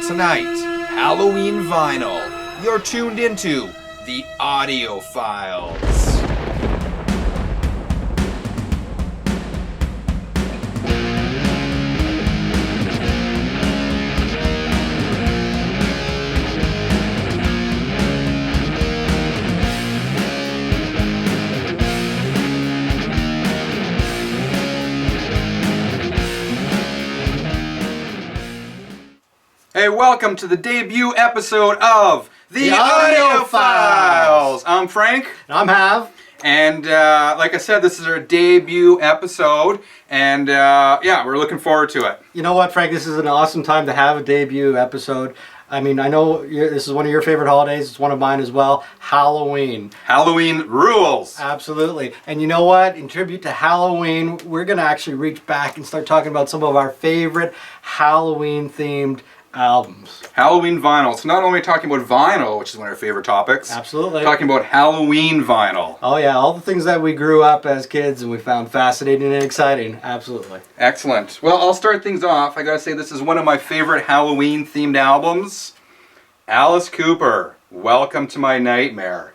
Tonight, Halloween vinyl. You're tuned into the Audio Files. Hey, welcome to the debut episode of the Audio Files. I'm Frank. And I'm Hav. And like I said, this is our debut episode. And yeah, we're looking forward to it. You know what, Frank? This is an awesome time to have a debut episode. I mean, I know this is one of your favorite holidays. It's one of mine as well. Halloween. Halloween rules. Absolutely. And you know what? In tribute to Halloween, we're going to actually reach back and start talking about some of our favorite Halloween-themed albums. Halloween vinyl. So not only talking about vinyl, which is one of our favorite topics. Absolutely. Talking about Halloween vinyl. Oh yeah, all the things that we grew up as kids and we found fascinating and exciting. Absolutely. Excellent. Well, I'll start things off. I gotta say this is one of my favorite Halloween themed albums. Alice Cooper, Welcome to My Nightmare.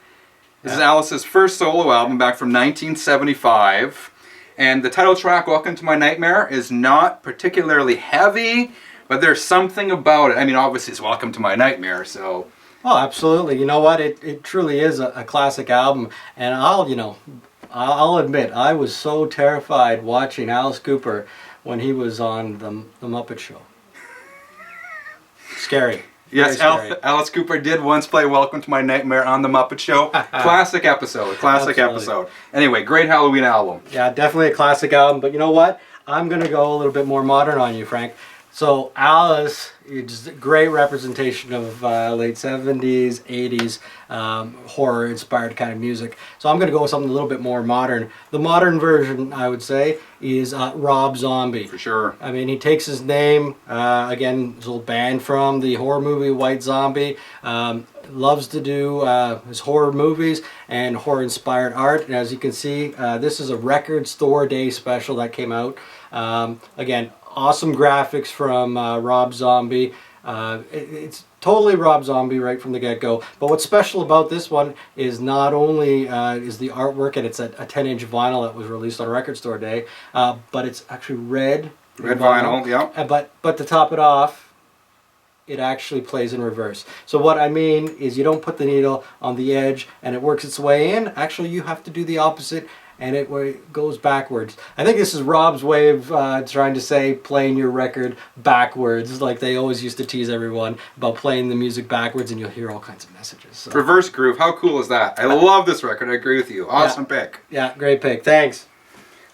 This is Alice's first solo album back from 1975. And the title track, Welcome to My Nightmare, is not particularly heavy, but there's something about it. I mean, obviously it's Welcome to My Nightmare, so... Oh, absolutely. You know what? It truly is a classic album. And I'll admit, I was so terrified watching Alice Cooper when he was on the Muppet Show. Scary. Yes, Alice Cooper did once play Welcome to My Nightmare on the Muppet Show. Classic episode. Classic episode. Anyway, great Halloween album. Yeah, definitely a classic album. But you know what? I'm going to go a little bit more modern on you, Frank. So Alice is a great representation of late 70s, 80s horror-inspired kind of music. So I'm going to go with something a little bit more modern. The modern version, I would say, is Rob Zombie. For sure. I mean, he takes his name, again, his old band from the horror movie White Zombie. Loves to do his horror movies and horror-inspired art. And as you can see, this is a record store day special that came out. Again, awesome graphics from Rob Zombie. It's totally Rob Zombie right from the get-go. But what's special about this one is not only is the artwork, and it's a 10-inch vinyl that was released on Record Store Day, but it's actually red vinyl, yeah. But to top it off, it actually plays in reverse. So what I mean is you don't put the needle on the edge and it works its way in. Actually, you have to do the opposite, and it goes backwards. I think this is Rob's way of trying to say playing your record backwards, like they always used to tease everyone about playing the music backwards, and you'll hear all kinds of messages. So. Reverse groove, how cool is that? I love this record, I agree with you. Awesome pick. Yeah, great pick, thanks.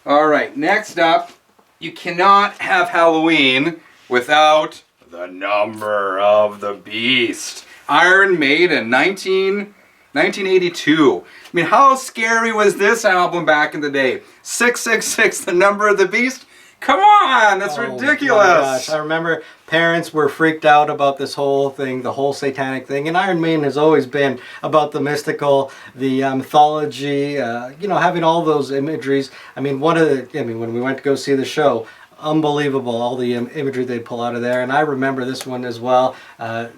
Alright, next up, you cannot have Halloween without the Number of the Beast. Iron Maiden, 1982. I mean, how scary was this album back in the day? 666, the Number of the Beast? Come on, that's ridiculous. My gosh. I remember parents were freaked out about this whole thing, the whole satanic thing. And Iron Maiden has always been about the mystical, the mythology, having all those imageries. I mean, when we went to go see the show, unbelievable, all the imagery they'd pull out of there. And I remember this one as well,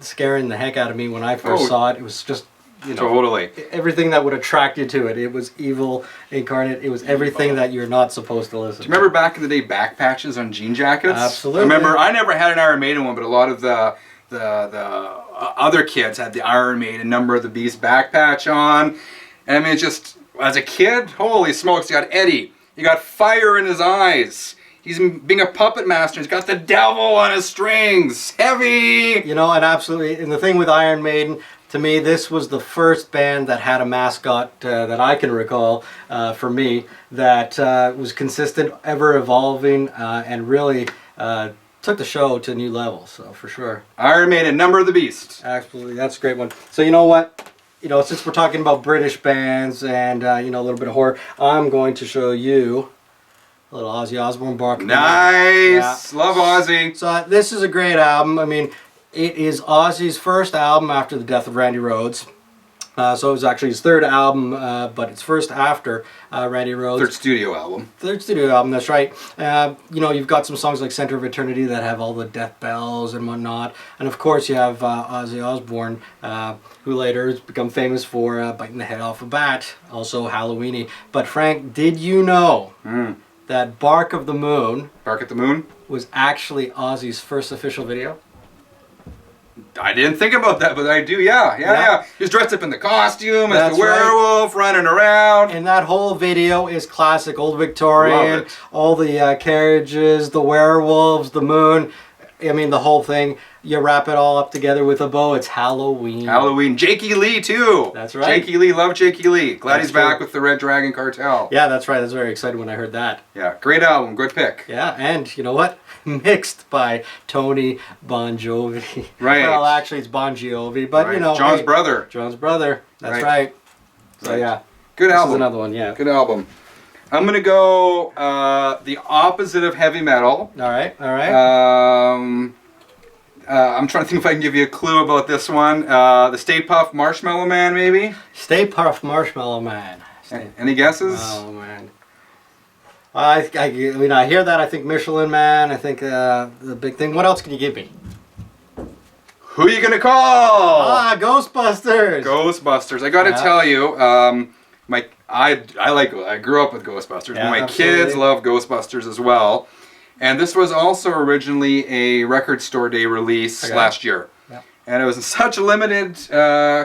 scaring the heck out of me when I first saw it. It was just... totally. Everything that would attract you to it. It was evil incarnate. It was everything that you're not supposed to listen to. Do you remember back in the day back patches on jean jackets? Absolutely. I remember, I never had an Iron Maiden one, but a lot of the other kids had the Iron Maiden Number of the Beast back patch on. And I mean, just, as a kid, holy smokes, you got Eddie. You got fire in his eyes. He's being a puppet master. He's got the devil on his strings. Heavy! And absolutely, and the thing with Iron Maiden, to me, this was the first band that had a mascot that I can recall, for me, that was consistent, ever evolving, and really took the show to new levels, so for sure. Iron Maiden, Number of the Beast. Absolutely, that's a great one. So you know what? Since we're talking about British bands and, a little bit of horror, I'm going to show you a little Ozzy Osbourne bark. Nice! Yeah. Love Ozzy. So this is a great album. I mean, it is Ozzy's first album after the death of Randy Rhoads. So it was actually his third album, but it's first after Randy Rhoads. Third studio album. Third studio album, that's right. You know, you've got some songs like Center of Eternity that have all the death bells and whatnot. And of course you have Ozzy Osbourne, who later has become famous for biting the head off a bat, also Halloweeny. But Frank, did you know that Bark of the Moon... Bark at the Moon? ...was actually Ozzy's first official video? I didn't think about that, but I do, yeah. He's dressed up in the costume as the werewolf, running around. And that whole video is classic, old Victorian. Love it. All the carriages, the werewolves, the moon. I mean, the whole thing. You wrap it all up together with a bow. It's Halloween. Halloween. Jakey Lee, too. That's right. Jakey Lee, love Jakey Lee. Glad he's back true. with the Red Dragon Cartel. Yeah, that's right. I was very excited when I heard that. Yeah, great album. Good pick. Yeah, and you know what? Mixed by Tony Bon Jovi. Right. Well, actually, it's Bon Jovi, but you know. John's brother. John's brother. That's right. So, yeah. Good album. This is another one, yeah. Good album. I'm going to go the opposite of heavy metal. All right, all right. I'm trying to think if I can give you a clue about this one. The Stay Puft Marshmallow Man, maybe? Stay Puft Marshmallow Man. Any guesses? Oh, man. I mean, I hear that. I think Michelin Man. I think the big thing. What else can you give me? Who are you going to call? Ghostbusters. Ghostbusters. I got to tell you, I grew up with Ghostbusters. Yeah, my absolutely. kids love Ghostbusters as well. And this was also originally a Record Store Day release last year. Yeah. And it was in such limited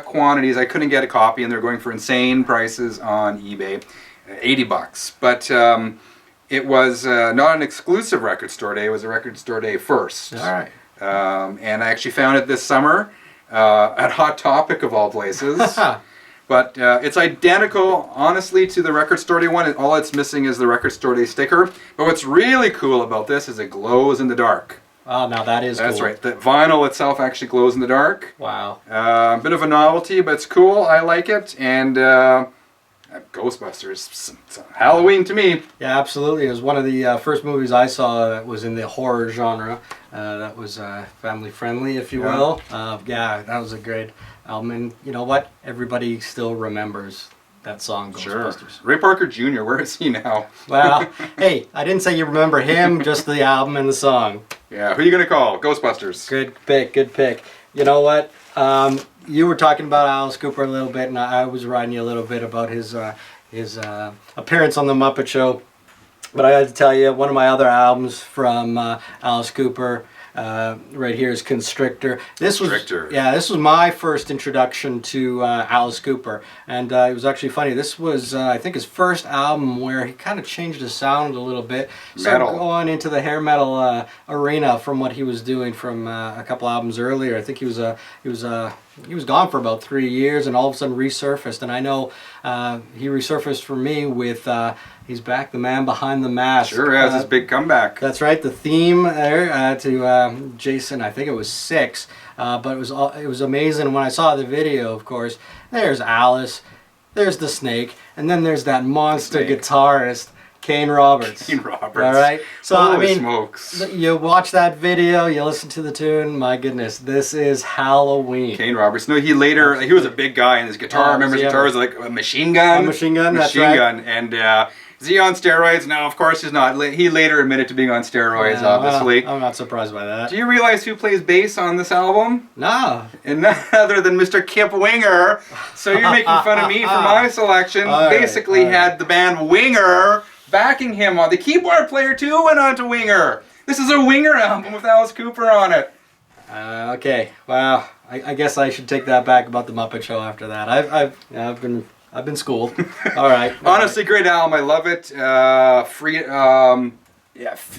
quantities, I couldn't get a copy, and they're going for insane prices on eBay, $80. But it was not an exclusive Record Store Day, it was a Record Store Day first. All right. And I actually found it this summer at Hot Topic of all places. But it's identical, honestly, to the Record Store Day one. All it's missing is the Record Store Day sticker. But what's really cool about this is it glows in the dark. Oh, now that is cool. That's right. The vinyl itself actually glows in the dark. Wow. A bit of a novelty, but it's cool. I like it. And Ghostbusters, it's Halloween to me. Yeah, absolutely. It was one of the first movies I saw that was in the horror genre. That was family friendly, if you will. Yeah, that was a great album. And you know what? Everybody still remembers that song, Ghostbusters. Ray Parker Jr., where is he now? Well, hey, I didn't say you remember him, just the album and the song. Yeah, who are you going to call? Ghostbusters. Good pick, good pick. You know what? You were talking about Alice Cooper a little bit, and I was writing you a little bit about his appearance on The Muppet Show. But I had to tell you, one of my other albums from Alice Cooper right here is Constrictor. Constrictor. This was my first introduction to Alice Cooper, and it was actually funny. This was, I think, his first album where he kind of changed his sound a little bit. Metal. So going into the hair metal arena from what he was doing from a couple albums earlier. I think he was gone for about 3 years, and all of a sudden resurfaced. And I know he resurfaced for me with He's Back, the Man Behind the Mask. Sure has his big comeback. That's right. The theme there to Jason, I think it was 6, but it was amazing. When I saw the video, of course, there's Alice, there's the Snake, and then there's that monster guitarist, Kane Roberts. Kane Roberts. All right. So Holy I mean, smokes. You watch that video, you listen to the tune. My goodness, this is Halloween. Kane Roberts. No, he was a big guy, and his guitar. Remember, his guitar was like a machine gun. A machine gun. That's right. Machine gun. And is he on steroids? No, of course he's not. He later admitted to being on steroids, obviously. Well, I'm not surprised by that. Do you realize who plays bass on this album? No. And none other than Mr. Kip Winger. So you're making fun of me for my selection. Basically had the band Winger backing him on. The keyboard player too went on to Winger. This is a Winger album with Alice Cooper on it. Okay. Well, I guess I should take that back about the Muppet Show after that. I've been schooled. All right. Honestly, great album. I love it.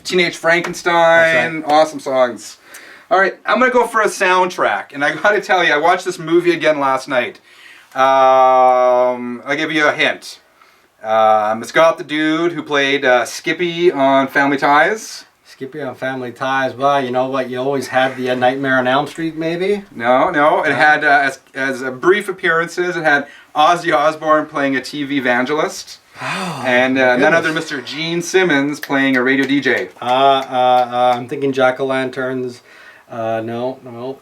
Teenage Frankenstein. Right. Awesome songs. All right, I'm gonna go for a soundtrack, and I gotta tell you, I watched this movie again last night. I'll give you a hint. It's got the dude who played Skippy on Family Ties. Skippy on Family Ties. Well, you know what? You always had the Nightmare on Elm Street, maybe? No. It had, as brief appearances, it had Ozzy Osbourne playing a TV evangelist. Oh, and none other Mr. Gene Simmons playing a radio DJ. I'm thinking Jack-o'-lanterns. No.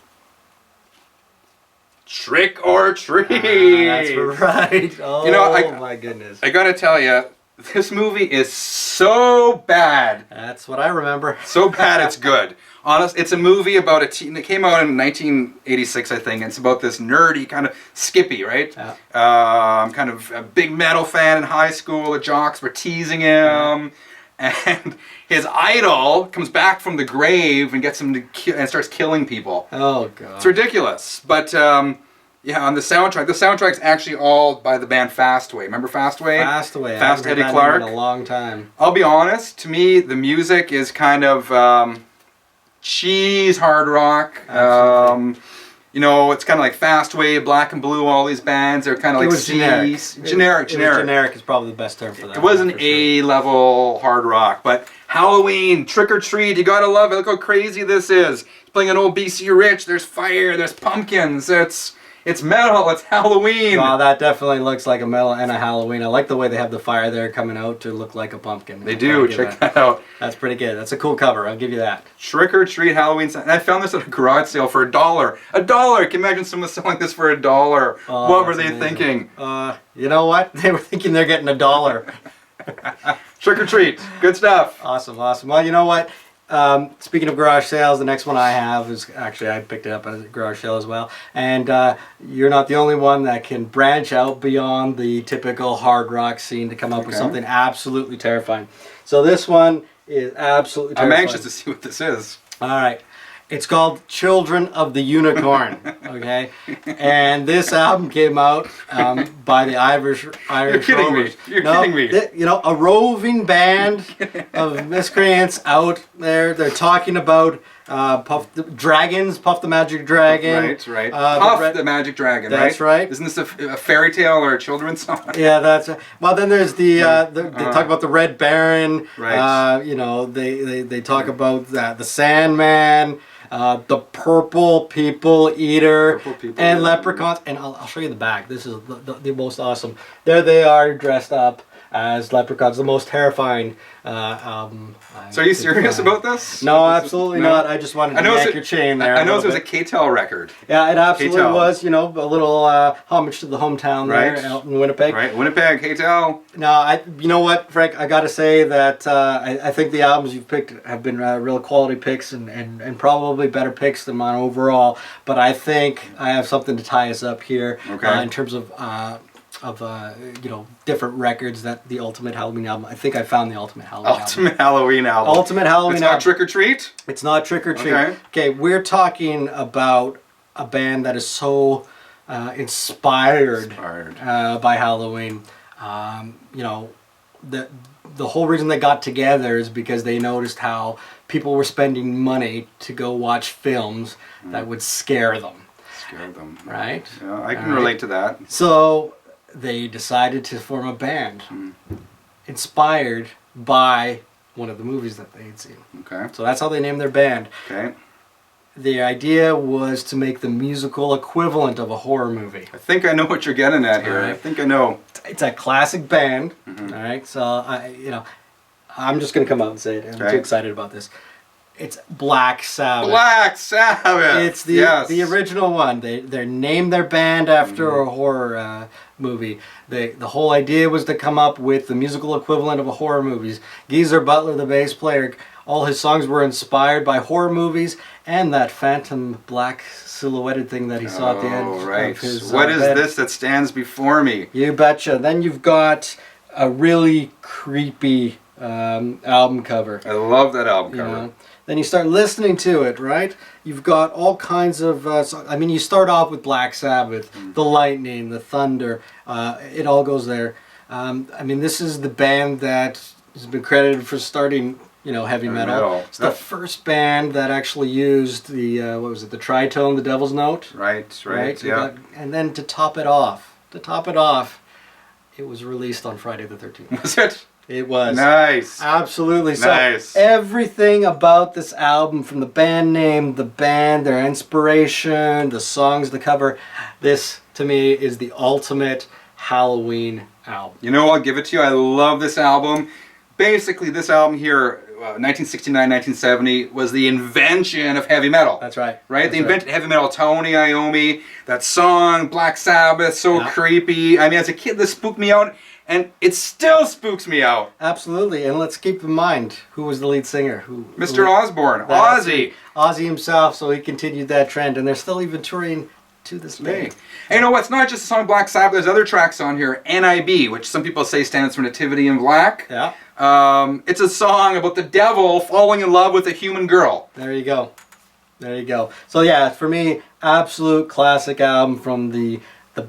Trick or Treat. That's right. Oh, You know, my goodness. I gotta tell you, this movie is so bad. That's what I remember. So bad it's good. Honest, it's a movie about a teen. It came out in 1986, I think. And it's about this nerdy kind of Skippy, right? Yeah. Kind of a big metal fan in high school. The jocks were teasing him, and his idol comes back from the grave and gets him to and starts killing people. Oh god. It's ridiculous, but. Yeah, on the soundtrack's actually all by the band Fastway. Remember Fastway? Fastway. Fast I haven't Eddie heard that Clark. name in a long time. I'll be honest, to me, the music is kind of cheese hard rock. You know, it's kind of like Fastway, Black and Blue, all these bands. They're kind of like generic. Generic. Generic is probably the best term for that. It was an for sure. A-level hard rock, but Halloween, Trick or Treat, you gotta love it. Look how crazy this is. It's playing an old BC Rich. There's fire. There's pumpkins. It's metal. It's Halloween. Wow, that definitely looks like a metal and a Halloween. I like the way they have the fire there coming out to look like a pumpkin. They do. Check that out. That's pretty good. That's a cool cover. I'll give you that. Trick or Treat Halloween. And I found this at a garage sale for $1. $1. Can you imagine someone selling this for $1? Oh, what were they amazing. thinking? You know what? They were thinking they're getting $1. Trick or Treat. Good stuff. Awesome. Well, you know what? Speaking of garage sales, the next one I have is actually I picked it up at a garage sale as well. And you're not the only one that can branch out beyond the typical hard rock scene to come up with something absolutely terrifying. So this one is absolutely terrifying. I'm anxious to see what this is. All right. It's called Children of the Unicorn, okay? And this album came out by the Irish kidding me. Rovers. You're kidding me. You know, a roving band of miscreants out there. They're talking about Puff the Magic Dragon. Right. Puff the Magic Dragon, right? That's right. Isn't this a fairy tale or a children's song? Yeah, that's well. Then there's they talk about the Red Baron. Right. You know, they talk about the Sandman. The Purple People Eater, and Leprechauns. And I'll show you the back. This is the most awesome. There they are dressed up as leprechauns. The most terrifying album. So are you serious about this? No, absolutely not. I just wanted to yank your chain there. I know it was a K-Tel record. Yeah, it absolutely K-Tel. was. You know, a little homage to the hometown there out in Winnipeg. Right, Winnipeg, K-Tel. No, you know what, Frank? I got to say that I think the albums you've picked have been real quality picks and probably better picks than mine overall. But I think I have something to tie us up here in terms of you know, different records that the Ultimate Halloween album. I think I found the Ultimate Halloween album. Ultimate Halloween album. Ultimate Halloween It's album. not Trick or Treat? It's not Trick or Treat. Okay, we're talking about a band that is so inspired by Halloween. You know, the whole reason they got together is because they noticed how people were spending money to go watch films that would scare them. Scare them. Right? Yeah, I can relate to that. So they decided to form a band inspired by one of the movies that they had seen. Okay. So that's how they named their band. Okay. The idea was to make the musical equivalent of a horror movie. I think I know what you're getting at here. All right. I think I know. It's a classic band, all right? So, I'm just going to come out and say it. I'm too excited about this. It's Black Sabbath. Black Sabbath! It's the original one. They named their band after a horror movie. The whole idea was to come up with the musical equivalent of a horror movie. Geezer Butler, the bass player, all his songs were inspired by horror movies and that phantom black silhouetted thing that he saw at the end of his What is bed. this that stands before me? You betcha. Then you've got a really creepy album cover. I love that album cover. Know? Then you start listening to it, right? You've got all kinds of... you start off with Black Sabbath, the lightning, the thunder. It all goes there. This is the band that has been credited for starting... heavy metal. It's the first band that actually used the the tritone, the Devil's Note. Right. Yeah. And then to top it off, it was released on Friday the 13th. Was it? It was. Nice. Absolutely. Nice. So everything about this album, from the band name, the band, their inspiration, the songs, the cover, this to me is the ultimate Halloween album. You know, I'll give it to you. I love this album. Basically, this album here, 1969, 1970 was the invention of heavy metal. That's right. Right? That's They invented heavy metal. Tony Iommi, that song, Black Sabbath, so creepy. I mean, as a kid, this spooked me out, and it still spooks me out. Absolutely, and let's keep in mind who was the lead singer. Mr. Osbourne, Ozzy. Ozzy himself, so he continued that trend, and they're still even touring to this day. And you know what? It's not just the song Black Sabbath. There's other tracks on here. NIB, which some people say stands for Nativity in Black. Yeah. It's a song about the devil falling in love with a human girl. There you go. There you go. So yeah, for me, absolute classic album from the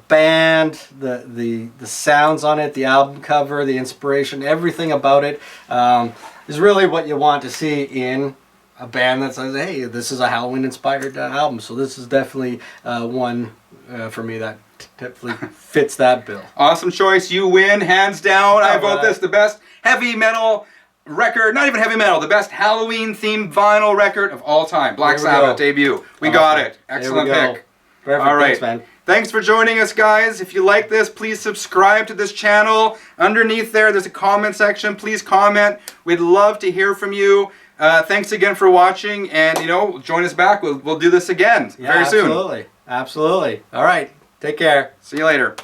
band, the sounds on it, the album cover, the inspiration, everything about it is really what you want to see in a band that says, hey, this is a Halloween-inspired album. So this is definitely one for me that definitely fits that bill. Awesome choice. You win, hands down. I vote right. this the best heavy metal record, not even heavy metal, the best Halloween-themed vinyl record of all time. Black Sabbath debut. We got it. Excellent pick. Perfect. All right. Thanks, man. Thanks for joining us, guys. If you like this, please subscribe to this channel. Underneath there's a comment section. Please comment. We'd love to hear from you. Thanks again for watching, and join us back. We'll do this again very soon. Absolutely. All right. Take care. See you later.